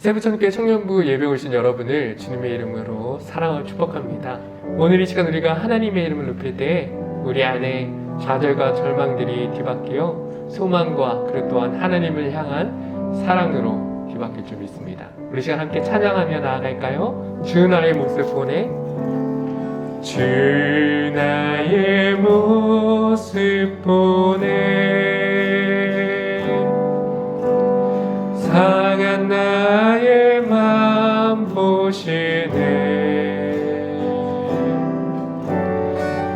세부천교회 청년부 예배 오신 여러분을 주님의 이름으로 사랑하고 축복합니다. 오늘 이 시간 우리가 하나님의 이름을 높일 때 우리 안에 좌절과 절망들이 뒤바뀌어 소망과 그리고 또한 하나님을 향한 사랑으로 뒤바뀔 줄 믿습니다. 우리 시간 함께 찬양하며 나아갈까요? 주 나의 모습 보내, 주 나의 모습 보내, 상한 나의 맘 보시네,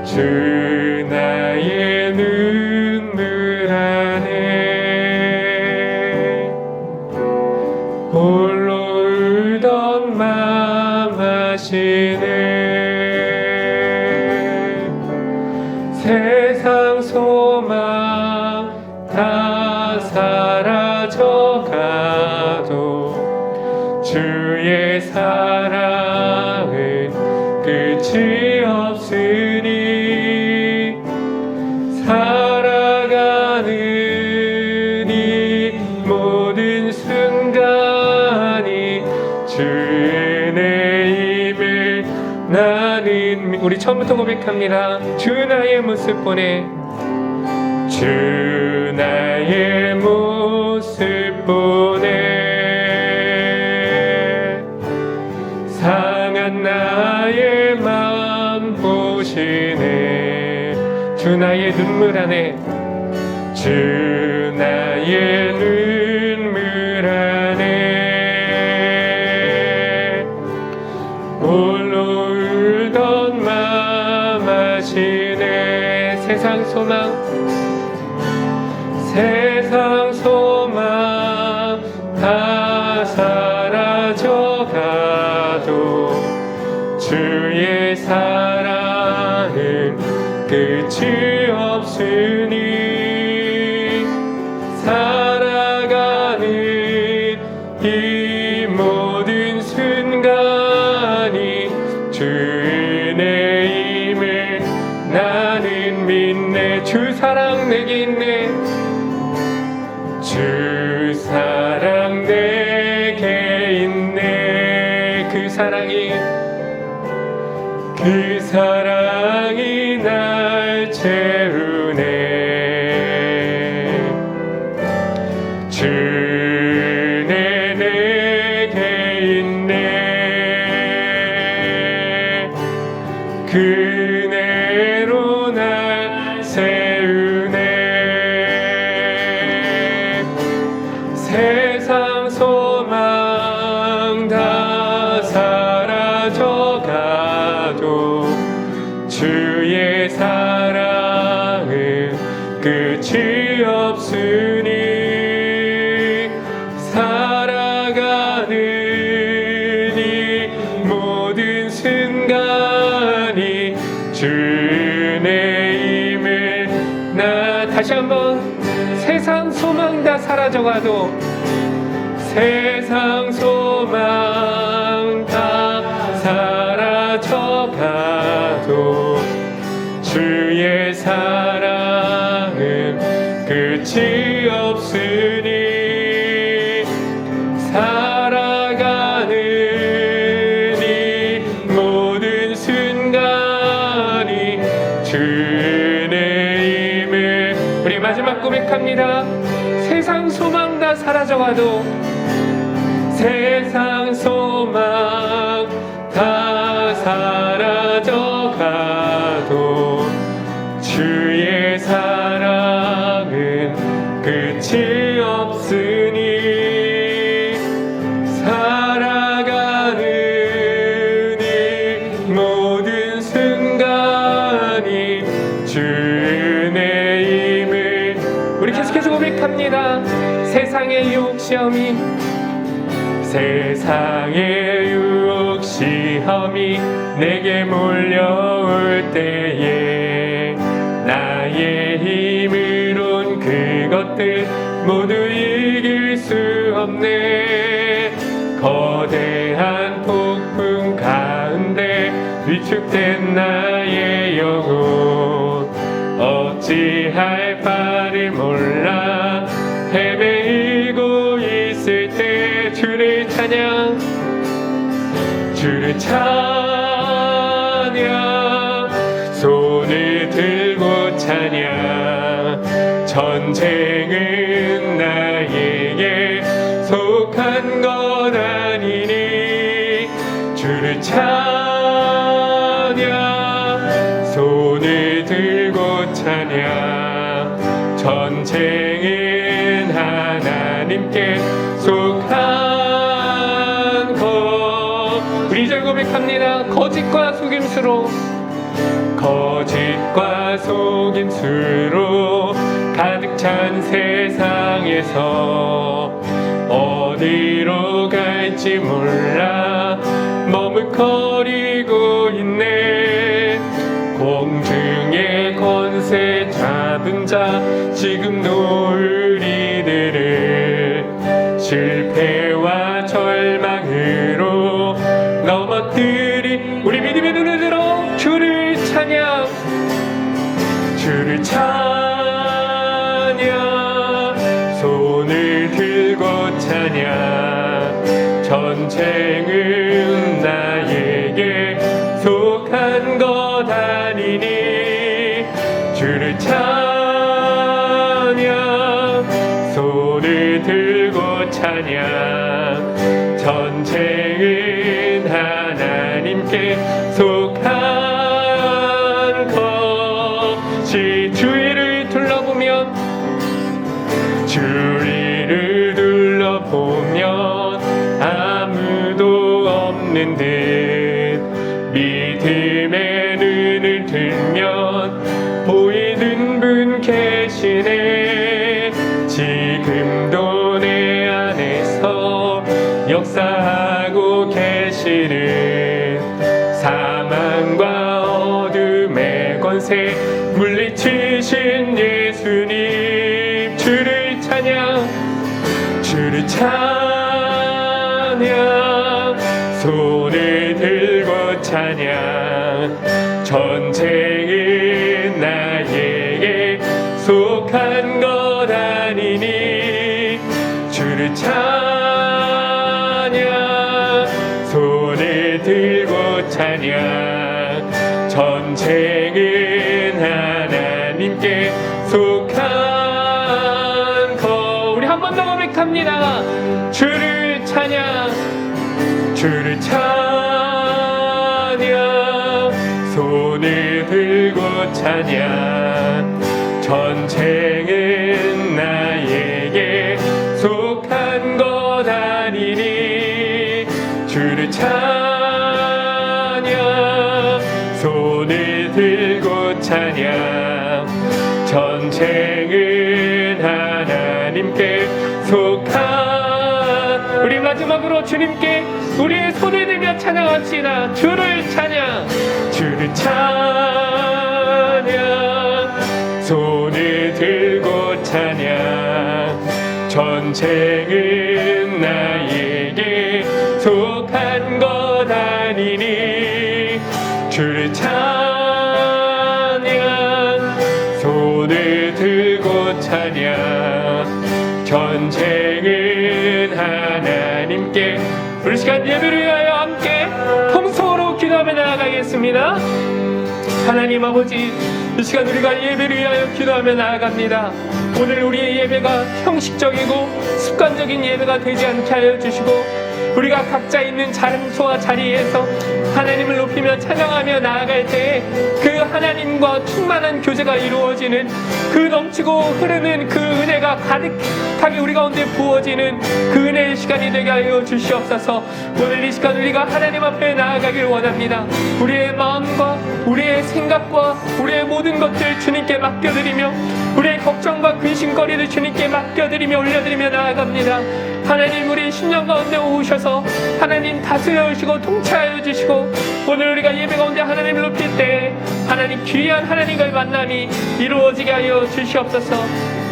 주 나의 눈물 안에 홀로 울던 맘 아시네, 세상 소망 다 사라져가도 주의 사랑은 끝이 없으니 살아가는 이 모든 순간이 주의 은혜임을 나는 우리 처음부터 고백합니다. 주 나의 모습 보내, 주 나의 모습 보내, 상한 나의 맘 보시네, 주 나의 눈물 안에, 주 나의 눈물 안에 홀로 울던 맘 아시네, 세상 소망 다 사라져가도 주의 사랑은 끝이 없으니 살아가는 이 모든 순간이 주의 은혜임을 나는 믿네, 주 사랑 내게 있네, 주 사랑 내게 있네, 그 사랑이 날 채우네, 주 은혜 내게 있네, 그 은혜로 날 세우네, 세상 소망 다 사라져가도 주의 사랑은 끝이 없으니 살아가는 이 모든 순간이 주의 은혜임을 나 다시 한번 세상 소망 다 사라져가도 세상 소망 다 사라져가도 주의 사랑은 끝이 없으니 살아가는 이 모든 순간이 주의 은혜임을 우리 마지막 고백합니다. 세상 소망 다 사라져가도 세상 소망 다 사라져가도 주의 사랑은 끝이 없으니 살아가는 이 모든 순간이 주의 은혜임을 우리 계속해서 고백합니다. 세상의 유혹 시험이 내게 몰려올 때에 나의 힘으론 그것들 모두 이길 수 없네. 거대한 폭풍 가운데 위축된 나의 영혼 어찌할 바를 몰라 헤매이고 있을 때 주를 찾 찬양, 주를 찬양, 손을 들고 찬양. 전쟁은 나에게 속한 것 아니니 주를 찬양, 손을 들고 찬양. 전쟁은 하나님께 속한 것. 우리 절 고백합니다. 거짓과 속임수로, 거짓과 속임수로 가득 찬 세상에서 어디로 갈지 몰라 머뭇거리고 있네. 공중의 권세 잡은 자 지금 놓을 이들을 실패와 절망으로 넘어뜨리. 우리 믿음의 눈을 들어 주를 찬양, 주를 찬양, 손을 들고 찬양. 전쟁은 나에게 속한 것 아니니 주를 찬양, 손을 들고 찬양. 전쟁은 하나님께 속한 것이. 주위를 둘러보면, 주위를 둘러보면 아무도 없는 듯 믿음의 눈을 들면 보이는 분 계시네. 지금도 내 안에서 역사하고 계시는 사망과 어둠의 권세 물리치신 예수님. 주를 찬양, 주를 찬양, 손을 들고 찬양. 전쟁은 나에게 속한 것 아니니 주를 찬양, 손을 들고 찬양. 전쟁은 하나님께 속한 것. 우리 한 번 더 고백합니다. 주를 찬양, 주를 찬양, 손을 들고 찬양. 전쟁은 나에게 속한 것 아니니 주를 찬양, 손을 들고 찬양. 전쟁은 하나님께 속한. 우리 마지막으로 주님께 우리의 손을 들며 찬양합시다. 주를 찬양, 주를 찬양, 손을 들고 찬양. 전쟁은 나에게 속한 것 아니니 주를 찬양, 손을 들고 찬양. 전쟁은 하나님께. 우리 시간 예배를 위하여 함께 통성으로 기도하며 나아가겠습니다. 하나님 아버지, 이 시간 우리가 예배를 위하여 기도하며 나아갑니다. 오늘 우리의 예배가 형식적이고 습관적인 예배가 되지 않게 하여 주시고, 우리가 각자 있는 장소와 자리에서 하나님을 높이며 찬양하며 나아갈 때 그 하나님과 충만한 교제가 이루어지는, 그 넘치고 흐르는 그 은혜가 가득하게 우리 가운데 부어지는 그 은혜의 시간이 되게 하여 주시옵소서. 오늘 이 시간 우리가 하나님 앞에 나아가길 원합니다. 우리의 마음과 우리의 생각과 우리의 모든 것들 주님께 맡겨드리며, 우리의 걱정과 근심거리를 주님께 맡겨드리며 올려드리며 나아갑니다. 하나님, 우리 심령 가운데 오셔서 하나님 다스려 주시고 통치하여 주시고, 오늘 우리가 예배 가운데 하나님을 높일 때 하나님 귀한 하나님과의 만남이 이루어지게 하여 주시옵소서.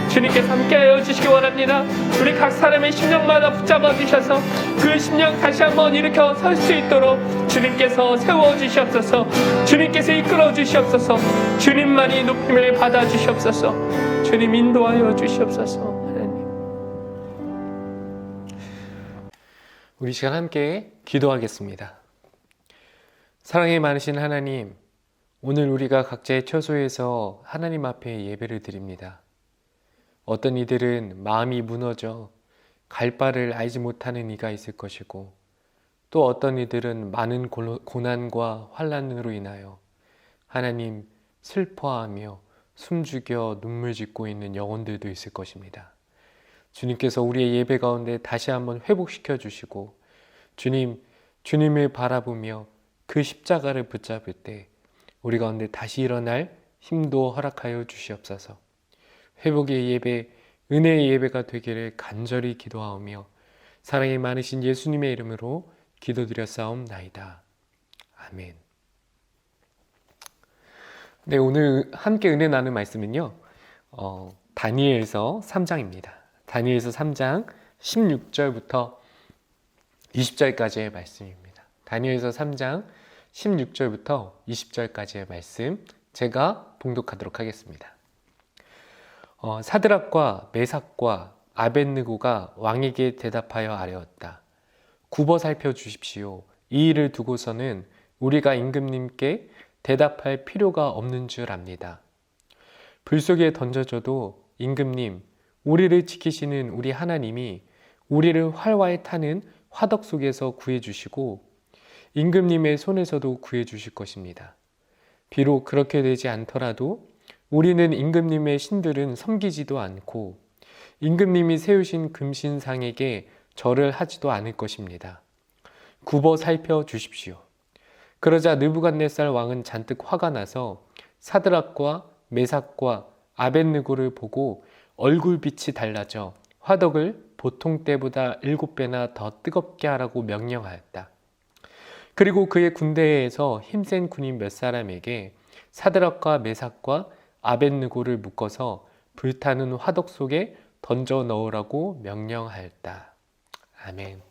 주님께서 함께하여 주시기 원합니다. 우리 각 사람의 심령마다 붙잡아 주셔서 그 심령 다시 한번 일으켜 설 수 있도록 주님께서 세워 주시옵소서. 주님께서 이끌어 주시옵소서. 주님만이 높임을 받아 주시옵소서. 주님 인도하여 주시옵소서. 우리 시간 함께 기도하겠습니다. 사랑이 많으신 하나님, 오늘 우리가 각자의 처소에서 하나님 앞에 예배를 드립니다. 어떤 이들은 마음이 무너져 갈 바를 알지 못하는 이가 있을 것이고, 또 어떤 이들은 많은 고난과 환난으로 인하여 하나님 슬퍼하며 숨죽여 눈물 짓고 있는 영혼들도 있을 것입니다. 주님께서 우리의 예배 가운데 다시 한번 회복시켜 주시고, 주님을 바라보며 그 십자가를 붙잡을 때 우리 가운데 다시 일어날 힘도 허락하여 주시옵소서. 회복의 예배, 은혜의 예배가 되기를 간절히 기도하오며 사랑이 많으신 예수님의 이름으로 기도드렸사옵나이다. 아멘. 네, 오늘 함께 은혜 나눌 말씀은요, 다니엘서 3장입니다. 다니엘서 3장 16절부터 20절까지의 말씀입니다. 다니엘서 3장 16절부터 20절까지의 말씀 제가 봉독하도록 하겠습니다. 사드락과 메삭과 아벳느고가 왕에게 대답하여 아뢰었다. 굽어 살펴주십시오. 이 일을 두고서는 우리가 임금님께 대답할 필요가 없는 줄 압니다. 불 속에 던져져도 임금님, 우리를 지키시는 우리 하나님이 우리를 활화에 타는 화덕 속에서 구해주시고 임금님의 손에서도 구해주실 것입니다. 비록 그렇게 되지 않더라도 우리는 임금님의 신들은 섬기지도 않고 임금님이 세우신 금신상에게 절을 하지도 않을 것입니다. 굽어 살펴주십시오. 그러자 느부갓네살 왕은 잔뜩 화가 나서 사드락과 메삭과 아벳느고를 보고 얼굴빛이 달라져 화덕을 보통 때보다 7배나 더 뜨겁게 하라고 명령하였다. 그리고 그의 군대에서 힘센 군인 몇 사람에게 사드락과 메삭과 아벳느고를 묶어서 불타는 화덕 속에 던져 넣으라고 명령하였다. 아멘.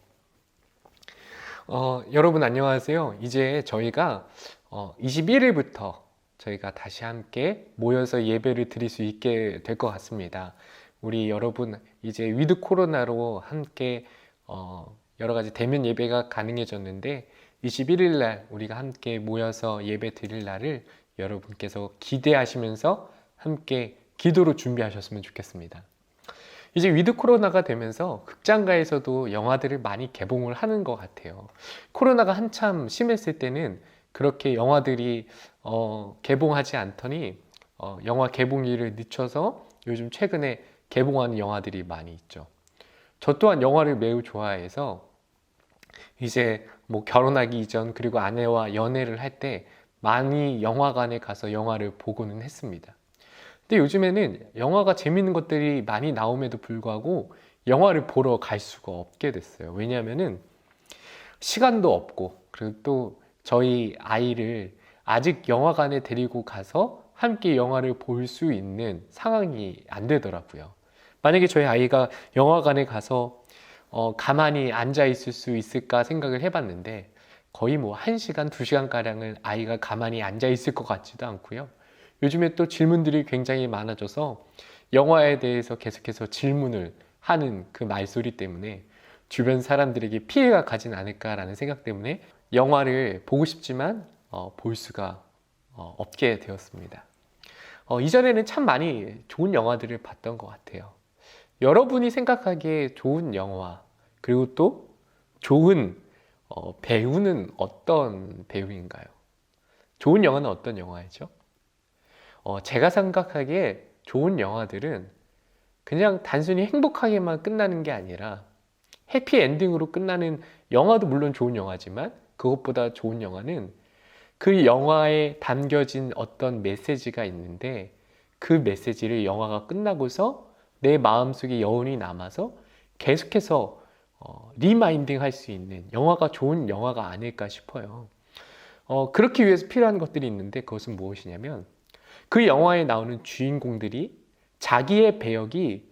여러분 안녕하세요. 이제 저희가 21일부터 저희가 다시 함께 모여서 예배를 드릴 수 있게 될 것 같습니다. 우리 여러분 이제 위드 코로나로 함께 여러 가지 대면 예배가 가능해졌는데 21일 날 우리가 함께 모여서 예배 드릴 날을 여러분께서 기대하시면서 함께 기도로 준비하셨으면 좋겠습니다. 이제 위드 코로나가 되면서 극장가에서도 영화들을 많이 개봉을 하는 것 같아요. 코로나가 한참 심했을 때는 그렇게 영화들이 개봉하지 않더니 영화 개봉일을 늦춰서 요즘 최근에 개봉하는 영화들이 많이 있죠. 저 또한 영화를 매우 좋아해서 이제 뭐 결혼하기 이전 그리고 아내와 연애를 할 때 많이 영화관에 가서 영화를 보고는 했습니다. 근데 요즘에는 영화가 재밌는 것들이 많이 나옴에도 불구하고 영화를 보러 갈 수가 없게 됐어요. 왜냐하면은 시간도 없고 그리고 또 저희 아이를 아직 영화관에 데리고 가서 함께 영화를 볼 수 있는 상황이 안 되더라고요. 만약에 저희 아이가 영화관에 가서 가만히 앉아 있을 수 있을까 생각을 해봤는데 거의 뭐 1시간, 2시간가량은 아이가 가만히 앉아 있을 것 같지도 않고요. 요즘에 또 질문들이 굉장히 많아져서 영화에 대해서 계속해서 질문을 하는 그 말소리 때문에 주변 사람들에게 피해가 가진 않을까라는 생각 때문에 영화를 보고 싶지만 볼 수가 없게 되었습니다. 이전에는 참 많이 좋은 영화들을 봤던 것 같아요. 여러분이 생각하기에 좋은 영화 그리고 또 좋은 배우는 어떤 배우인가요? 좋은 영화는 어떤 영화이죠? 제가 생각하기에 좋은 영화들은 그냥 단순히 행복하게만 끝나는 게 아니라 해피엔딩으로 끝나는 영화도 물론 좋은 영화지만 그것보다 좋은 영화는 그 영화에 담겨진 어떤 메시지가 있는데 그 메시지를 영화가 끝나고서 내 마음속에 여운이 남아서 계속해서 리마인딩 할 수 있는 영화가 좋은 영화가 아닐까 싶어요. 그렇기 위해서 필요한 것들이 있는데 그것은 무엇이냐면 그 영화에 나오는 주인공들이 자기의 배역이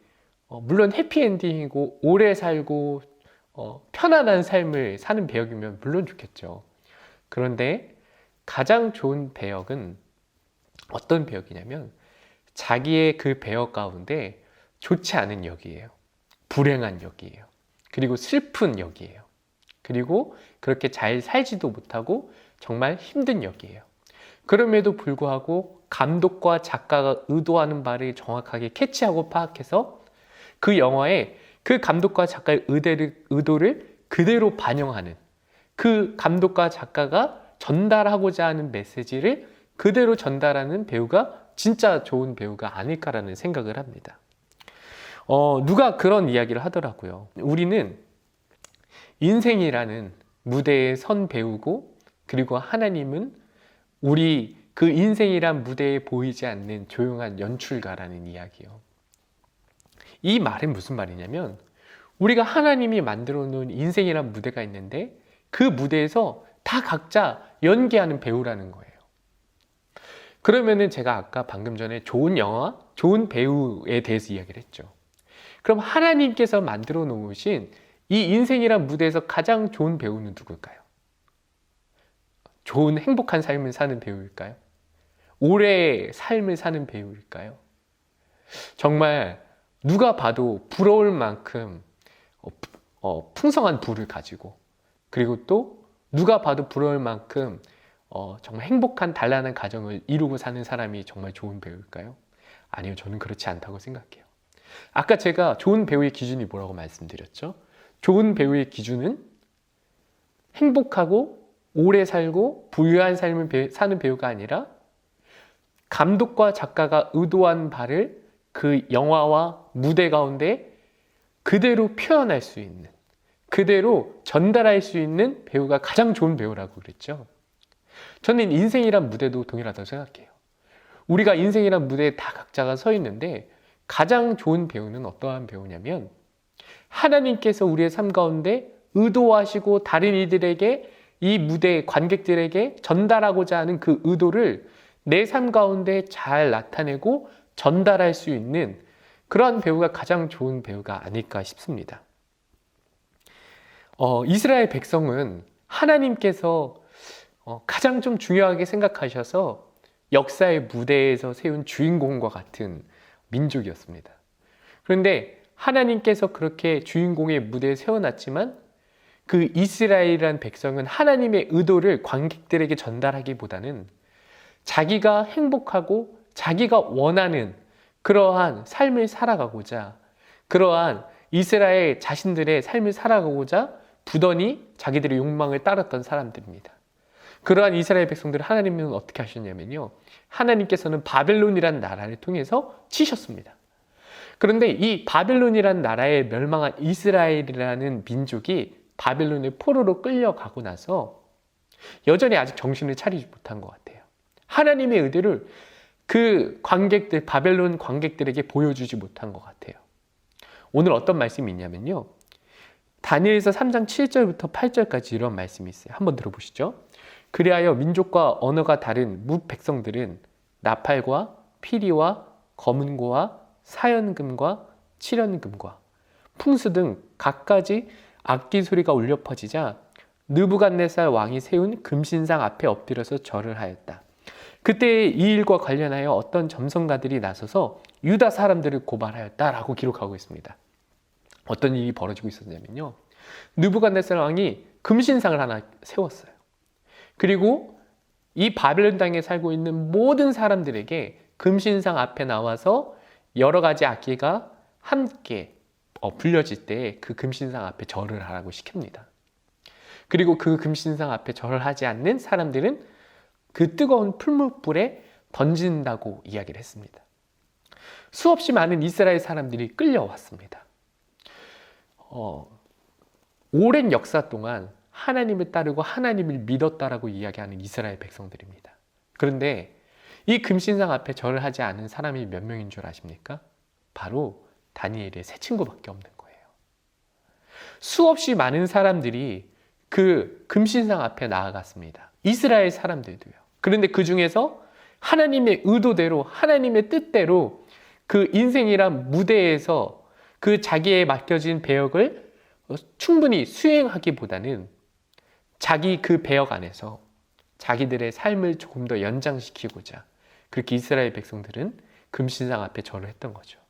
물론 해피엔딩이고 오래 살고 편안한 삶을 사는 배역이면 물론 좋겠죠. 그런데 가장 좋은 배역은 어떤 배역이냐면 자기의 그 배역 가운데 좋지 않은 역이에요. 불행한 역이에요. 그리고 슬픈 역이에요. 그리고 그렇게 잘 살지도 못하고 정말 힘든 역이에요. 그럼에도 불구하고 감독과 작가가 의도하는 바를 정확하게 캐치하고 파악해서 그 영화에 그 감독과 작가의 의도를 그대로 반영하는, 그 감독과 작가가 전달하고자 하는 메시지를 그대로 전달하는 배우가 진짜 좋은 배우가 아닐까라는 생각을 합니다. 누가 그런 이야기를 하더라고요. 우리는 인생이라는 무대에 선 배우고, 그리고 하나님은 우리 그 인생이란 무대에 보이지 않는 조용한 연출가라는 이야기예요. 이 말은 무슨 말이냐면, 우리가 하나님이 만들어 놓은 인생이란 무대가 있는데 그 무대에서 다 각자 연기하는 배우라는 거예요. 그러면은 제가 아까 방금 전에 좋은 영화, 좋은 배우에 대해서 이야기를 했죠. 그럼 하나님께서 만들어 놓으신 이 인생이란 무대에서 가장 좋은 배우는 누굴까요? 좋은 행복한 삶을 사는 배우일까요? 오래 삶을 사는 배우일까요? 정말 누가 봐도 부러울 만큼 풍성한 부를 가지고, 그리고 또 누가 봐도 부러울 만큼 정말 행복한 단란한 가정을 이루고 사는 사람이 정말 좋은 배우일까요? 아니요, 저는 그렇지 않다고 생각해요. 아까 제가 좋은 배우의 기준이 뭐라고 말씀드렸죠? 좋은 배우의 기준은 행복하고 오래 살고 부유한 삶을 사는 배우가 아니라 감독과 작가가 의도한 바를 그 영화와 무대 가운데 그대로 표현할 수 있는, 그대로 전달할 수 있는 배우가 가장 좋은 배우라고 그랬죠. 저는 인생이란 무대도 동일하다고 생각해요. 우리가 인생이란 무대에 다 각자가 서 있는데 가장 좋은 배우는 어떠한 배우냐면, 하나님께서 우리의 삶 가운데 의도하시고 다른 이들에게, 이 무대 관객들에게 전달하고자 하는 그 의도를 내 삶 가운데 잘 나타내고 전달할 수 있는 그러한 배우가 가장 좋은 배우가 아닐까 싶습니다. 이스라엘 백성은 하나님께서 가장 좀 중요하게 생각하셔서 역사의 무대에서 세운 주인공과 같은 민족이었습니다. 그런데 하나님께서 그렇게 주인공의 무대에 세워놨지만 그 이스라엘이라는 백성은 하나님의 의도를 관객들에게 전달하기보다는 자기가 행복하고 자기가 원하는 그러한 삶을 살아가고자, 그러한 이스라엘 자신들의 삶을 살아가고자 부단히 자기들의 욕망을 따랐던 사람들입니다. 그러한 이스라엘 백성들을 하나님은 어떻게 하셨냐면요, 하나님께서는 바벨론이라는 나라를 통해서 치셨습니다. 그런데 이 바벨론이라는 나라에 멸망한 이스라엘이라는 민족이 바벨론의 포로로 끌려가고 나서 여전히 아직 정신을 차리지 못한 것 같아요. 하나님의 의도를 그 관객들, 바벨론 관객들에게 보여주지 못한 것 같아요. 오늘 어떤 말씀이 있냐면요, 다니엘서 3장 7절부터 8절까지 이런 말씀이 있어요. 한번 들어보시죠. 그리하여 민족과 언어가 다른 무 백성들은 나팔과 피리와 검은고와 사연금과 칠연금과 풍수 등 갖가지 악기 소리가 울려 퍼지자 느부갓네살 왕이 세운 금신상 앞에 엎드려서 절을 하였다. 그때 이 일과 관련하여 어떤 점성가들이 나서서 유다 사람들을 고발하였다라고 기록하고 있습니다. 어떤 일이 벌어지고 있었냐면요, 느부갓네살 왕이 금신상을 하나 세웠어요. 그리고 이 바벨론 땅에 살고 있는 모든 사람들에게 금신상 앞에 나와서 여러 가지 악기가 함께 불려질 때 그 금신상 앞에 절을 하라고 시킵니다. 그리고 그 금신상 앞에 절을 하지 않는 사람들은 그 뜨거운 풀무불에 던진다고 이야기를 했습니다. 수없이 많은 이스라엘 사람들이 끌려왔습니다. 오랜 역사 동안 하나님을 따르고 하나님을 믿었다라고 이야기하는 이스라엘 백성들입니다. 그런데 이 금신상 앞에 절을 하지 않은 사람이 몇 명인 줄 아십니까? 바로 다니엘의 세 친구밖에 없는 거예요. 수없이 많은 사람들이 그 금신상 앞에 나아갔습니다. 이스라엘 사람들도요. 그런데 그 중에서 하나님의 의도대로, 하나님의 뜻대로 그 인생이란 무대에서 그 자기의 맡겨진 배역을 충분히 수행하기보다는 자기 그 배역 안에서 자기들의 삶을 조금 더 연장시키고자 그렇게 이스라엘 백성들은 금신상 앞에 절을 했던 거죠.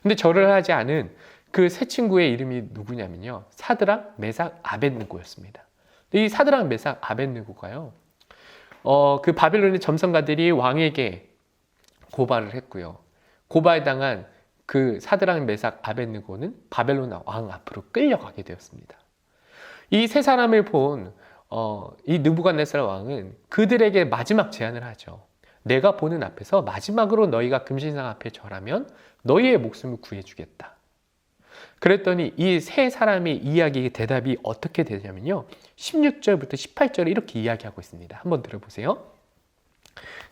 근데 절을 하지 않은 그 세 친구의 이름이 누구냐면요, 사드락, 메삭, 아벳느고였습니다. 이 사드락, 메삭, 아벳느고가요, 그 바벨론의 점성가들이 왕에게 고발을 했고요. 고발당한 그 사드락, 메삭, 아벳느고는 바벨론 왕 앞으로 끌려가게 되었습니다. 이 세 사람을 본 이 느부갓네살 왕은 그들에게 마지막 제안을 하죠. 내가 보는 앞에서 마지막으로 너희가 금신상 앞에 절하면 너희의 목숨을 구해주겠다. 그랬더니 이 세 사람의 이야기의 대답이 어떻게 되냐면요, 16절부터 18절에 이렇게 이야기하고 있습니다. 한번 들어보세요.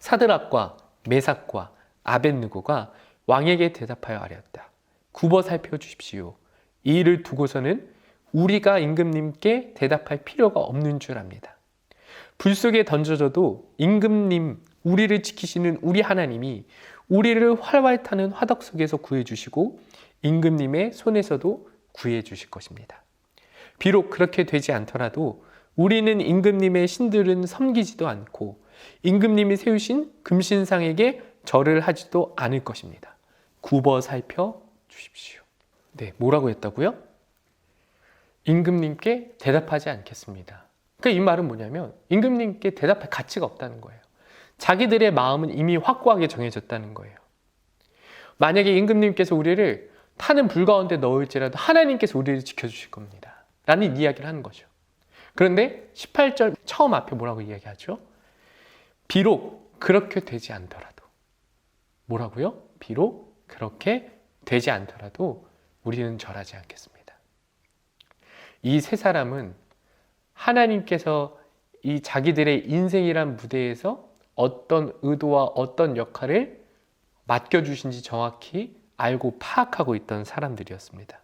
사드락과 메삭과 아벳느고가 왕에게 대답하여 아뢰었다. 굽어 살펴주십시오. 이 일을 두고서는 우리가 임금님께 대답할 필요가 없는 줄 압니다. 불 속에 던져져도 임금님, 우리를 지키시는 우리 하나님이 우리를 활활 타는 화덕 속에서 구해주시고 임금님의 손에서도 구해주실 것입니다. 비록 그렇게 되지 않더라도 우리는 임금님의 신들은 섬기지도 않고 임금님이 세우신 금신상에게 절을 하지도 않을 것입니다. 굽어 살펴 주십시오. 네, 뭐라고 했다고요? 임금님께 대답하지 않겠습니다. 그러니까 이 말은 뭐냐면 임금님께 대답할 가치가 없다는 거예요. 자기들의 마음은 이미 확고하게 정해졌다는 거예요. 만약에 임금님께서 우리를 타는 불 가운데 넣을지라도 하나님께서 우리를 지켜주실 겁니다. 라는 이야기를 하는 거죠. 그런데 18절 처음 앞에 뭐라고 이야기하죠? 비록 그렇게 되지 않더라도. 뭐라고요? 비록 그렇게 되지 않더라도 우리는 절하지 않겠습니다. 이 세 사람은 하나님께서 이 자기들의 인생이란 무대에서 어떤 의도와 어떤 역할을 맡겨주신지 정확히 알고 파악하고 있던 사람들이었습니다.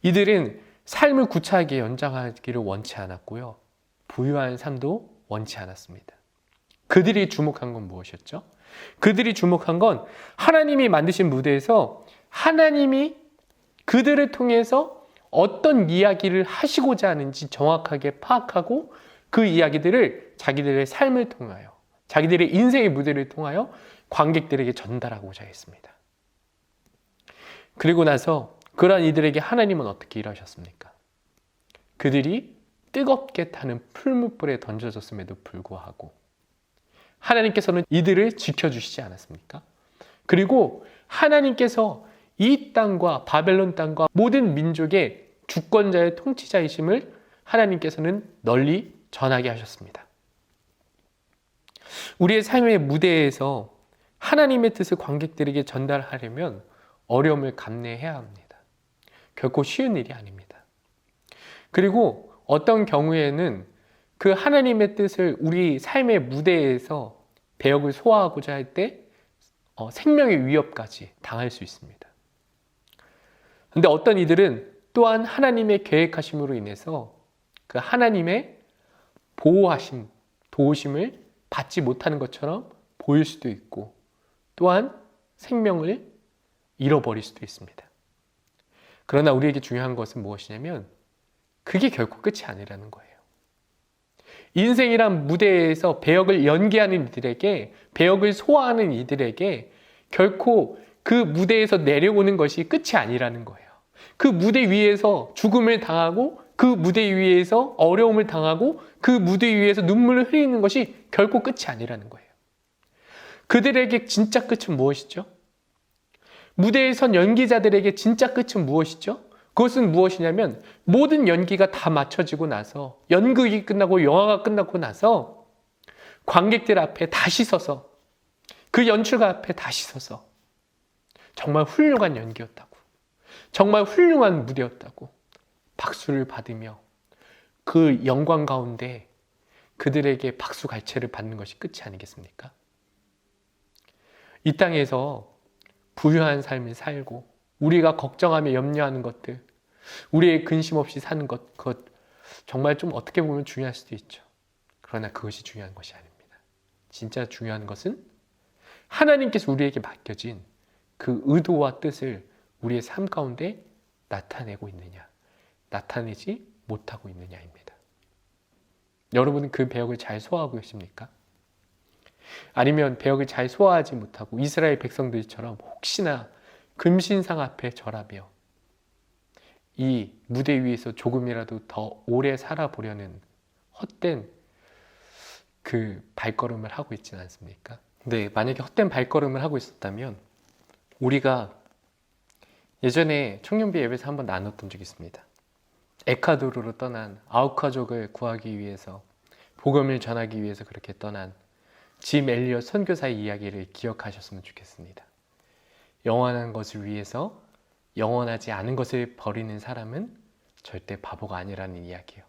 이들은 삶을 구차하게 연장하기를 원치 않았고요. 부유한 삶도 원치 않았습니다. 그들이 주목한 건 무엇이었죠? 그들이 주목한 건 하나님이 만드신 무대에서 하나님이 그들을 통해서 어떤 이야기를 하시고자 하는지 정확하게 파악하고 그 이야기들을 자기들의 삶을 통하여, 자기들의 인생의 무대를 통하여 관객들에게 전달하고자 했습니다. 그리고 나서 그러한 이들에게 하나님은 어떻게 일하셨습니까? 그들이 뜨겁게 타는 풀무불에 던져졌음에도 불구하고 하나님께서는 이들을 지켜주시지 않았습니까? 그리고 하나님께서 이 땅과 바벨론 땅과 모든 민족의 주권자의 통치자이심을 하나님께서는 널리 전하게 하셨습니다. 우리의 삶의 무대에서 하나님의 뜻을 관객들에게 전달하려면 어려움을 감내해야 합니다. 결코 쉬운 일이 아닙니다. 그리고 어떤 경우에는 그 하나님의 뜻을 우리 삶의 무대에서 배역을 소화하고자 할 때 생명의 위협까지 당할 수 있습니다. 그런데 어떤 이들은 또한 하나님의 계획하심으로 인해서 그 하나님의 보호하심, 도우심을 받지 못하는 것처럼 보일 수도 있고 또한 생명을 잃어버릴 수도 있습니다. 그러나 우리에게 중요한 것은 무엇이냐면 그게 결코 끝이 아니라는 거예요. 인생이란 무대에서 배역을 연기하는 이들에게, 배역을 소화하는 이들에게 결코 그 무대에서 내려오는 것이 끝이 아니라는 거예요. 그 무대 위에서 죽음을 당하고 그 무대 위에서 어려움을 당하고 그 무대 위에서 눈물을 흘리는 것이 결코 끝이 아니라는 거예요. 그들에게 진짜 끝은 무엇이죠? 무대에 선 연기자들에게 진짜 끝은 무엇이죠? 그것은 무엇이냐면 모든 연기가 다 마쳐지고 나서, 연극이 끝나고 영화가 끝나고 나서 관객들 앞에 다시 서서, 그 연출가 앞에 다시 서서 정말 훌륭한 연기였다고, 정말 훌륭한 무대였다고 박수를 받으며 그 영광 가운데 그들에게 박수 갈채를 받는 것이 끝이 아니겠습니까? 이 땅에서 부유한 삶을 살고 우리가 걱정하며 염려하는 것들, 우리의 근심 없이 사는 것 정말 좀 어떻게 보면 중요할 수도 있죠. 그러나 그것이 중요한 것이 아닙니다. 진짜 중요한 것은 하나님께서 우리에게 맡겨진 그 의도와 뜻을 우리의 삶 가운데 나타내고 있느냐, 나타내지 못하고 있느냐입니다. 여러분은 그 배역을 잘 소화하고 계십니까? 아니면 배역을 잘 소화하지 못하고 이스라엘 백성들처럼 혹시나 금신상 앞에 절하며 이 무대 위에서 조금이라도 더 오래 살아보려는 헛된 그 발걸음을 하고 있지는 않습니까? 근데 만약에 헛된 발걸음을 하고 있었다면 우리가 예전에 청년부 예배에서 한번 나눴던 적이 있습니다. 에콰도르로 떠난 아우카족을 구하기 위해서 복음을 전하기 위해서 그렇게 떠난 짐 엘리엇 선교사의 이야기를 기억하셨으면 좋겠습니다. 영원한 것을 위해서 영원하지 않은 것을 버리는 사람은 절대 바보가 아니라는 이야기예요.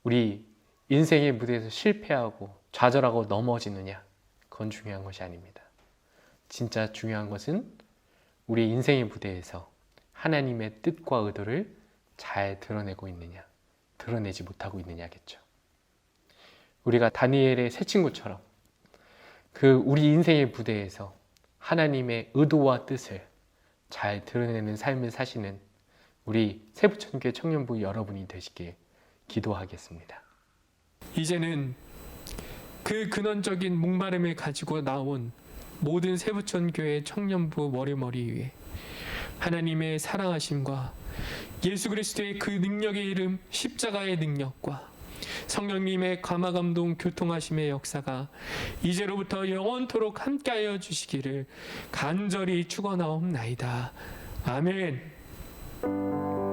우리 인생의 무대에서 실패하고 좌절하고 넘어지느냐, 그건 중요한 것이 아닙니다. 진짜 중요한 것은 우리 인생의 무대에서 하나님의 뜻과 의도를 잘 드러내고 있느냐, 드러내지 못하고 있느냐겠죠. 우리가 다니엘의 새 친구처럼 그 우리 인생의 무대에서 하나님의 의도와 뜻을 잘 드러내는 삶을 사시는 우리 세부천교회 청년부 여러분이 되시길 기도하겠습니다. 이제는 그 근원적인 목마름을 가지고 나온 모든 세부천교회 청년부 머리머리 위에 하나님의 사랑하심과 예수 그리스도의 그 능력의 이름 십자가의 능력과 성령님의 감화감동 교통하심의 역사가 이제로부터 영원토록 함께하여 주시기를 간절히 축원하옵나이다. 아멘.